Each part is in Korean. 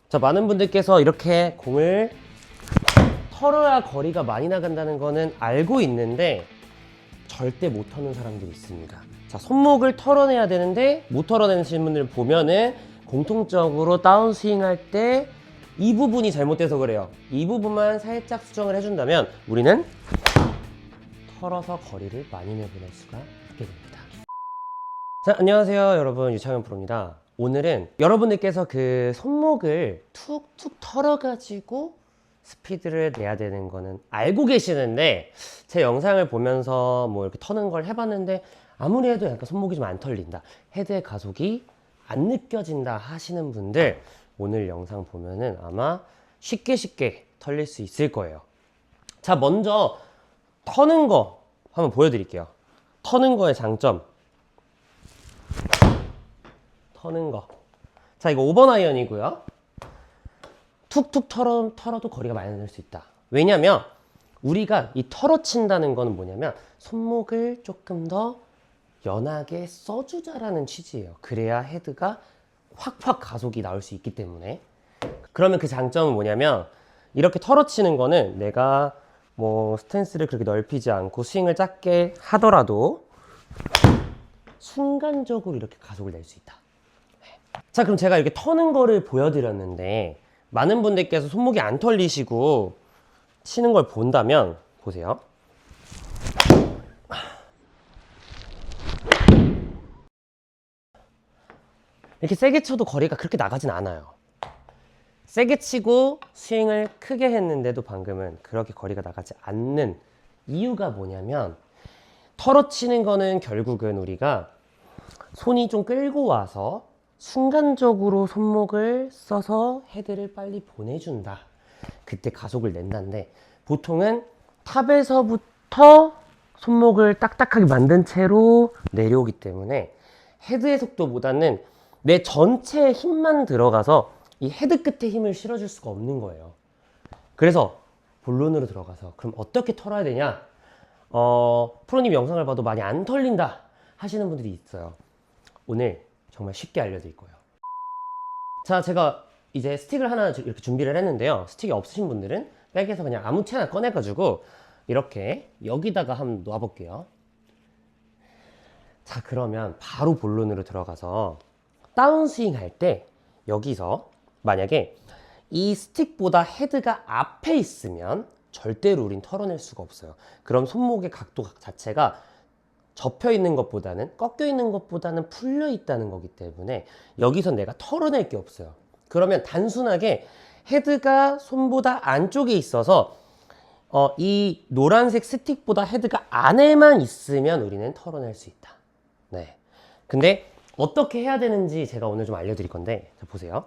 자, 많은 분들께서 이렇게 공을 털어야 거리가 많이 나간다는 거는 알고 있는데 절대 못 터는 사람들이 있습니다. 자, 손목을 털어내야 되는데 못 털어내시는 분들 보면은 공통적으로 다운스윙 할 때 이 부분이 잘못돼서 그래요. 이 부분만 살짝 수정을 해준다면 우리는 털어서 거리를 많이 내보낼 수가 있게 됩니다. 자, 안녕하세요 여러분, 유창현 프로입니다. 오늘은 여러분들께서 그 손목을 툭툭 털어가지고 스피드를 내야 되는 거는 알고 계시는데 제 영상을 보면서 뭐 이렇게 터는 걸 해봤는데 아무리 해도 약간 손목이 좀 안 털린다, 헤드의 가속이 안 느껴진다 하시는 분들 오늘 영상 보면은 아마 쉽게 털릴 수 있을 거예요. 자, 먼저 터는 거 한번 보여드릴게요. 터는 거의 장점. 터는 거. 자, 이거 5번 아이언이고요. 툭툭 털어도 거리가 많이 날 수 있다. 왜냐면 우리가 이 털어친다는 거는 뭐냐면 손목을 조금 더 연하게 써주자라는 취지예요. 그래야 헤드가 확 가속이 나올 수 있기 때문에. 그러면 그 장점은 뭐냐면 이렇게 털어치는 거는 내가 뭐 스탠스를 그렇게 넓히지 않고 스윙을 작게 하더라도 순간적으로 이렇게 가속을 낼 수 있다. 자, 그럼 제가 이렇게 터는 거를 보여드렸는데 많은 분들께서 손목이 안 털리시고 치는 걸 본다면 보세요. 이렇게 세게 쳐도 거리가 그렇게 나가진 않아요. 세게 치고 스윙을 크게 했는데도 방금은 그렇게 거리가 나가지 않는 이유가 뭐냐면 털어치는 거는 결국은 우리가 손이 좀 끌고 와서 순간적으로 손목을 써서 헤드를 빨리 보내준다. 그때 가속을 낸다는데 보통은 탑에서부터 손목을 딱딱하게 만든 채로 내려오기 때문에 헤드의 속도보다는 내 전체에 힘만 들어가서 이 헤드 끝에 힘을 실어줄 수가 없는 거예요. 그래서 본론으로 들어가서 그럼 어떻게 털어야 되냐? 프로님 영상을 봐도 많이 안 털린다 하시는 분들이 있어요. 오늘 정말 쉽게 알려드릴 거예요. 자, 제가 이제 스틱을 하나 이렇게 준비를 했는데요. 스틱이 없으신 분들은 백에서 그냥 아무 채나 꺼내가지고 이렇게 여기다가 한번 놔볼게요. 자, 그러면 바로 본론으로 들어가서 다운스윙 할 때 여기서 만약에 이 스틱보다 헤드가 앞에 있으면 절대로 우린 털어낼 수가 없어요. 그럼 손목의 각도 자체가 접혀 있는 것보다는 꺾여 있는 것보다는 풀려 있다는 거기 때문에 여기서 내가 털어낼 게 없어요. 그러면 단순하게 헤드가 손보다 안쪽에 있어서 이 노란색 스틱보다 헤드가 안에만 있으면 우리는 털어낼 수 있다. 네. 근데 어떻게 해야 되는지 제가 오늘 좀 알려드릴 건데, 자, 보세요.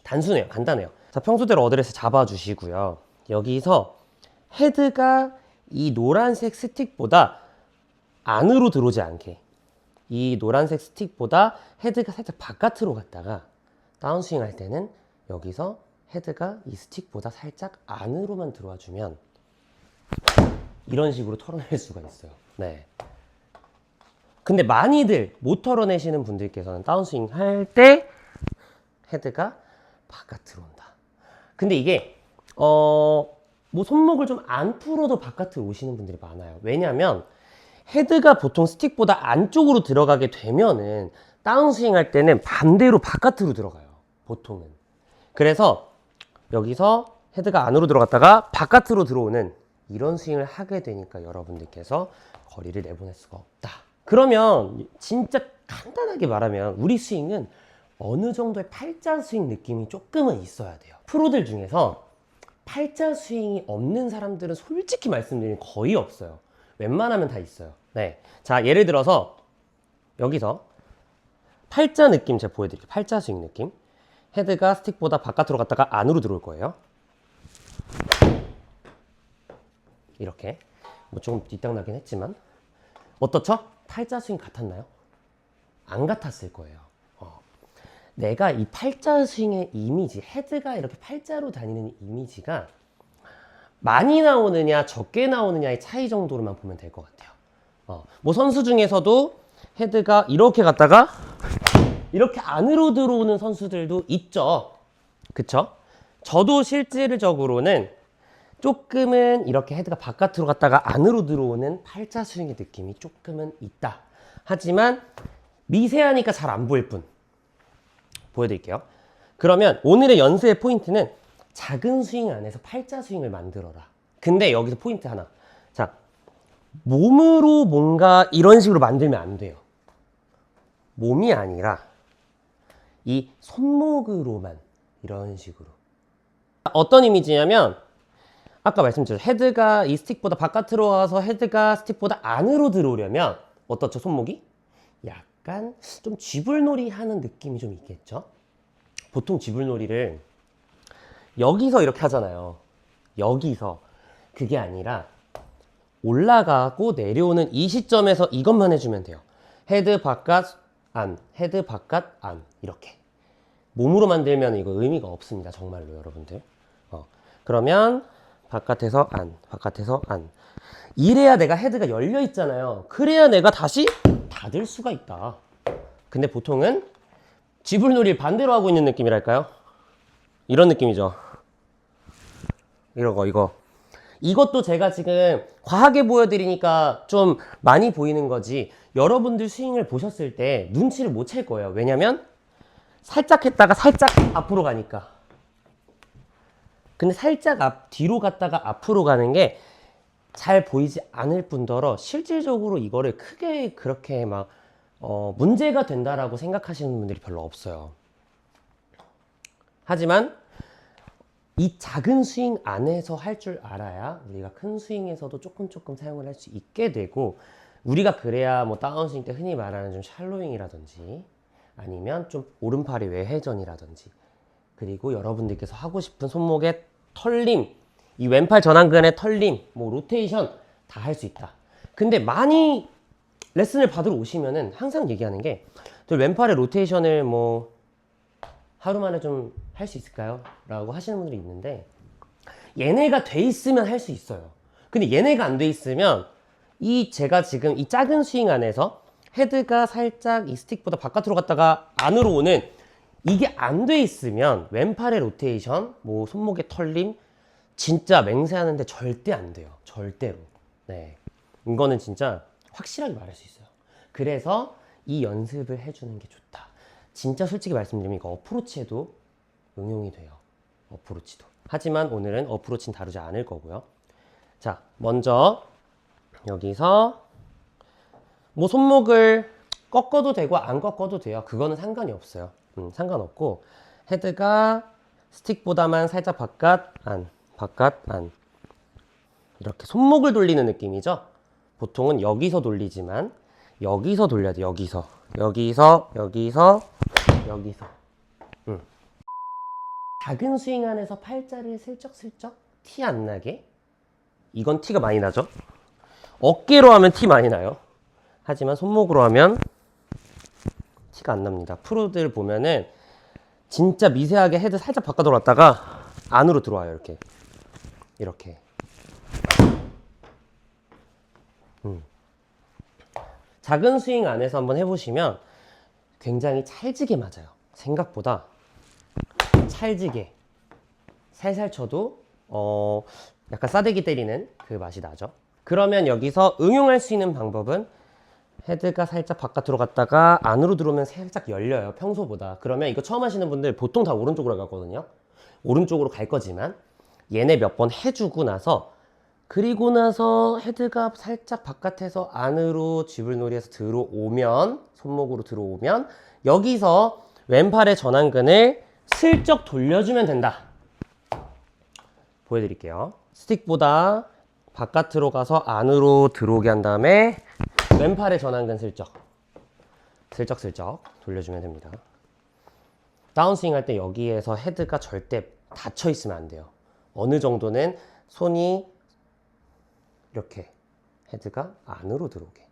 단순해요. 간단해요. 자, 평소대로 어드레스 잡아주시고요. 여기서 헤드가 이 노란색 스틱보다 안으로 들어오지 않게, 이 노란색 스틱보다 헤드가 살짝 바깥으로 갔다가 다운스윙 할 때는 여기서 헤드가 이 스틱보다 살짝 안으로만 들어와 주면 이런 식으로 털어낼 수가 있어요. 네. 근데 많이들 못 털어내시는 분들께서는 다운스윙 할 때 헤드가 바깥으로 온다. 근데 이게 뭐 손목을 좀 안 풀어도 바깥으로 오시는 분들이 많아요. 왜냐면 헤드가 보통 스틱보다 안쪽으로 들어가게 되면은 다운스윙 할 때는 반대로 바깥으로 들어가요. 보통은. 그래서 여기서 헤드가 안으로 들어갔다가 바깥으로 들어오는 이런 스윙을 하게 되니까 여러분들께서 거리를 내보낼 수가 없다. 그러면 진짜 간단하게 말하면 우리 스윙은 어느 정도의 팔자 스윙 느낌이 조금은 있어야 돼요. 프로들 중에서 팔자 스윙이 없는 사람들은 솔직히 말씀드리면 거의 없어요. 웬만하면 다 있어요. 네. 자, 예를 들어서 여기서 팔자 느낌 제가 보여드릴게요. 팔자 스윙 느낌. 헤드가 스틱보다 바깥으로 갔다가 안으로 들어올 거예요. 이렇게. 뭐 조금 뒷땅나긴 했지만 어떻죠? 팔자 스윙 같았나요? 안 같았을 거예요. 내가 이 팔자 스윙의 이미지, 헤드가 이렇게 팔자로 다니는 이미지가 많이 나오느냐 적게 나오느냐의 차이 정도로만 보면 될 것 같아요. 뭐 선수 중에서도 헤드가 이렇게 갔다가 이렇게 안으로 들어오는 선수들도 있죠. 그쵸? 저도 실질적으로는 조금은 이렇게 헤드가 바깥으로 갔다가 안으로 들어오는 팔자 스윙의 느낌이 조금은 있다. 하지만 미세하니까 잘 안 보일 뿐. 보여드릴게요. 그러면 오늘의 연습의 포인트는 작은 스윙 안에서 팔자 스윙을 만들어라. 근데 여기서 포인트 하나. 자, 몸으로 뭔가 이런 식으로 만들면 안 돼요. 몸이 아니라 이 손목으로만 이런 식으로. 어떤 이미지냐면 아까 말씀드렸죠. 헤드가 이 스틱보다 바깥으로 와서 헤드가 스틱보다 안으로 들어오려면 어떻죠? 손목이? 약간 좀 쥐불놀이 하는 느낌이 좀 있겠죠? 보통 쥐불놀이를 여기서 이렇게 하잖아요. 여기서. 그게 아니라 올라가고 내려오는 이 시점에서 이것만 해주면 돼요. 헤드 바깥, 안, 헤드 바깥, 안. 이렇게. 몸으로 만들면 이거 의미가 없습니다. 정말로 여러분들. 그러면 바깥에서 안, 바깥에서 안. 이래야 내가 헤드가 열려 있잖아요. 그래야 내가 다시 닫을 수가 있다. 근데 보통은 쥐불놀이를 반대로 하고 있는 느낌이랄까요? 이런 느낌이죠. 이거. 이것도 제가 지금 과하게 보여드리니까 좀 많이 보이는 거지, 여러분들 스윙을 보셨을 때 눈치를 못 챌 거예요. 왜냐면 살짝 했다가 살짝 앞으로 가니까. 근데 살짝 뒤로 갔다가 앞으로 가는 게 잘 보이지 않을 뿐더러 실질적으로 이거를 크게 그렇게 막 문제가 된다라고 생각하시는 분들이 별로 없어요. 하지만 이 작은 스윙 안에서 할 줄 알아야 우리가 큰 스윙에서도 조금 사용을 할 수 있게 되고, 우리가 그래야 뭐 다운스윙 때 흔히 말하는 좀 샬로잉이라든지 아니면 좀 오른팔의 외회전이라든지, 그리고 여러분들께서 하고 싶은 손목의 털림, 이 왼팔 전완근의 털림, 뭐 로테이션 다 할 수 있다. 근데 많이 레슨을 받으러 오시면은 항상 얘기하는 게, 저 왼팔의 로테이션을 뭐 하루 만에 좀 할 수 있을까요? 라고 하시는 분들이 있는데, 얘네가 돼 있으면 할 수 있어요. 근데 얘네가 안 돼 있으면 제가 지금 이 작은 스윙 안에서 헤드가 살짝 이 스틱보다 바깥으로 갔다가 안으로 오는 이게 안 돼 있으면 왼팔의 로테이션, 뭐 손목의 털림 진짜 맹세하는데 절대 안 돼요. 절대로. 네, 이거는 진짜 확실하게 말할 수 있어요. 그래서 이 연습을 해주는 게 좋다. 진짜 솔직히 말씀드리면 이거 어프로치에도 응용이 돼요. 어프로치도. 하지만 오늘은 어프로치는 다루지 않을 거고요. 자, 먼저 여기서 뭐 손목을 꺾어도 되고 안 꺾어도 돼요. 그거는 상관이 없어요. 상관없고, 헤드가 스틱보다만 살짝 바깥, 안, 바깥, 안. 이렇게 손목을 돌리는 느낌이죠. 보통은 여기서 돌리지만 여기서 돌려야 돼. 여기서. 작은 스윙 안에서 팔자를 슬쩍슬쩍 티 안 나게. 이건 티가 많이 나죠. 어깨로 하면 티 많이 나요. 하지만 손목으로 하면 티가 안 납니다. 프로들 보면은 진짜 미세하게 헤드 살짝 바깥으로 왔다가 안으로 들어와요. 이렇게. 작은 스윙 안에서 한번 해보시면 굉장히 찰지게 맞아요. 생각보다 찰지게. 살살 쳐도 약간 싸대기 때리는 그 맛이 나죠. 그러면 여기서 응용할 수 있는 방법은, 헤드가 살짝 바깥으로 갔다가 안으로 들어오면 살짝 열려요. 평소보다. 그러면 이거 처음 하시는 분들 보통 다 오른쪽으로 가거든요. 오른쪽으로 갈 거지만 얘네 몇 번 해주고 나서, 그리고 나서 헤드가 살짝 바깥에서 안으로 쥐불놀이에서 들어오면, 손목으로 들어오면 여기서 왼팔의 전완근을 슬쩍 돌려주면 된다. 보여드릴게요. 스틱보다 바깥으로 가서 안으로 들어오게 한 다음에 왼팔의 전완근 슬쩍 돌려주면 됩니다. 다운스윙 할 때 여기에서 헤드가 절대 닫혀 있으면 안 돼요. 어느 정도는 손이 이렇게 헤드가 안으로 들어오게.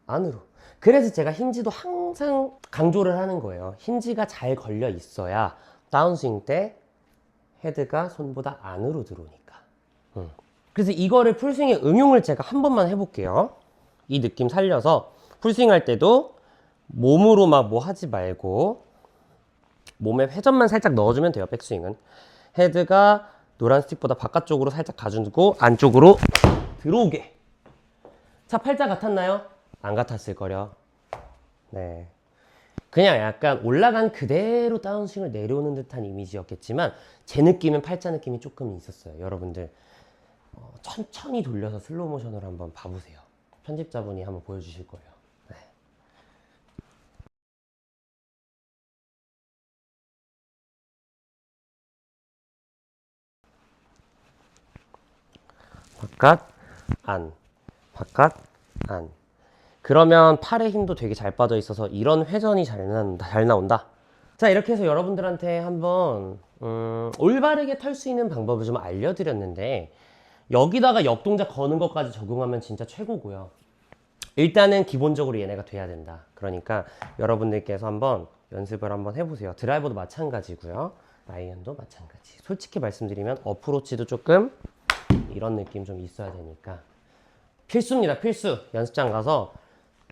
안으로. 그래서 제가 힌지도 항상 강조를 하는 거예요. 힌지가 잘 걸려 있어야 다운스윙 때 헤드가 손보다 안으로 들어오니까. 그래서 이거를 풀스윙에 응용을 제가 한 번만 해볼게요. 이 느낌 살려서 풀스윙 할 때도 몸으로 막 뭐 하지 말고 몸에 회전만 살짝 넣어주면 돼요. 백스윙은. 헤드가 노란 스틱보다 바깥쪽으로 살짝 가주고 안쪽으로 들어오게. 자, 팔자 같았나요? 안 같았을 거려. 네. 그냥 약간 올라간 그대로 다운스윙을 내려오는 듯한 이미지였겠지만 제 느낌은 팔자 느낌이 조금 있었어요. 여러분들 천천히 돌려서 슬로우 모션으로 한번 봐보세요. 편집자분이 한번 보여주실 거예요. 네. 바깥, 안, 바깥, 안. 그러면 팔의 힘도 되게 잘 빠져 있어서 이런 회전이 잘 나온다. 자, 이렇게 해서 여러분들한테 한번 올바르게 탈 수 있는 방법을 좀 알려드렸는데 여기다가 역동작 거는 것까지 적용하면 진짜 최고고요. 일단은 기본적으로 얘네가 돼야 된다. 그러니까 여러분들께서 한번 연습을 한번 해보세요. 드라이버도 마찬가지고요. 아이언도 마찬가지. 솔직히 말씀드리면 어프로치도 조금 이런 느낌 좀 있어야 되니까 필수입니다. 필수. 연습장 가서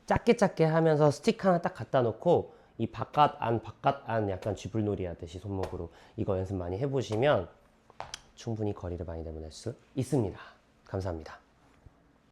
작게 하면서 스틱 하나 딱 갖다 놓고 이 바깥 안 약간 쥐불놀이 하듯이 손목으로 이거 연습 많이 해보시면 충분히 거리를 많이 내보낼 수 있습니다. 감사합니다.